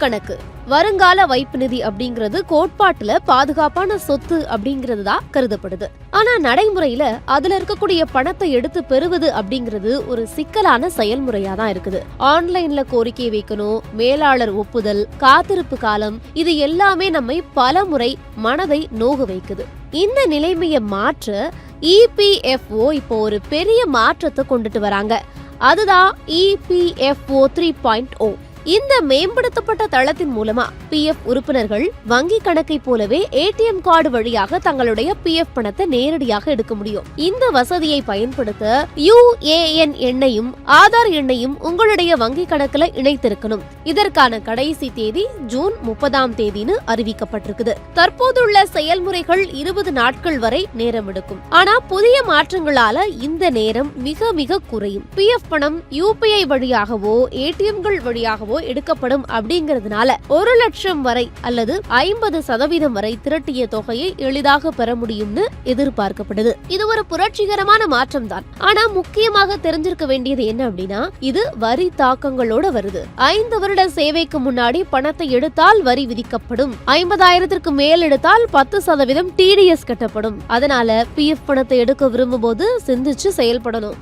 கணக்கு, வருங்கால வைப்பு நிதி அப்படிங்கிறது கோட்பாட்டுல பாதுகாப்பான சொத்து அப்படிங்கிறது தான் கருதப்படுது. ஆனா நடைமுறையில அதுல இருக்கக்கூடிய பணத்தை எடுத்து பெறுவது அப்படிங்கிறது ஒரு சிக்கலான செயல்முறையா தான் இருக்குது. ஆன்லைன்ல கோரிக்கை வைக்கணும், மேலாளர் ஒப்புதல், காத்திருப்பு காலம், இது எல்லாமே நம்மை பல முறை மனதை நோக வைக்குது. இந்த நிலைமையை மாற்ற EPFO இப்போ ஒரு பெரிய மாற்றத்தை கொண்டுட்டு வராங்க. அதுதான் EPFO 3.0. இந்த மேம்படுத்தப்பட்ட தளத்தின் மூலமா PF உறுப்பினர்கள் வங்கி கணக்கை போலவே ATM கார்டு வழியாக தங்களுடைய PF பணத்தை நேரடியாக எடுக்க முடியும். இந்த வசதியை பயன்படுத்த UAN எண்ணையும் ஆதார் எண்ணையும் உங்களுடைய வங்கி கணக்குல இணைத்திருக்கணும். இதற்கான கடைசி தேதி ஜூன் 30 அறிவிக்கப்பட்டிருக்குது. தற்போதுள்ள செயல்முறைகள் 20 நாட்கள் வரை நேரம் எடுக்கும். ஆனா புதிய மாற்றங்களால இந்த நேரம் மிக மிக குறையும். PF பணம் UPI வழியாகவோ ATMகள் வழியாகவோ எடுக்கப்படும் அப்படிங்கிறதுனால 1 லட்சம் வரை அல்லது 50% வரை திரட்டிய தொகையை எளிதாக பெற முடியும்னு எதிர்பார்க்கப்படுது. இது ஒரு புரட்சிகரமான மாற்றம் தான். ஆனா முக்கியமாக தெரிஞ்சிருக்க வேண்டியது என்ன அப்படின்னா, இது வரி தாக்கங்களோட வருது. 5 வருட சேவைக்கு முன்னாடி பணத்தை எடுத்தால் வரி விதிக்கப்படும். 50,000க்கு மேல் எடுத்தால் 10% TDS கட்டப்படும். அதனால PF பணத்தை எடுக்க விரும்பும் போது சிந்திச்சு செயல்படணும்.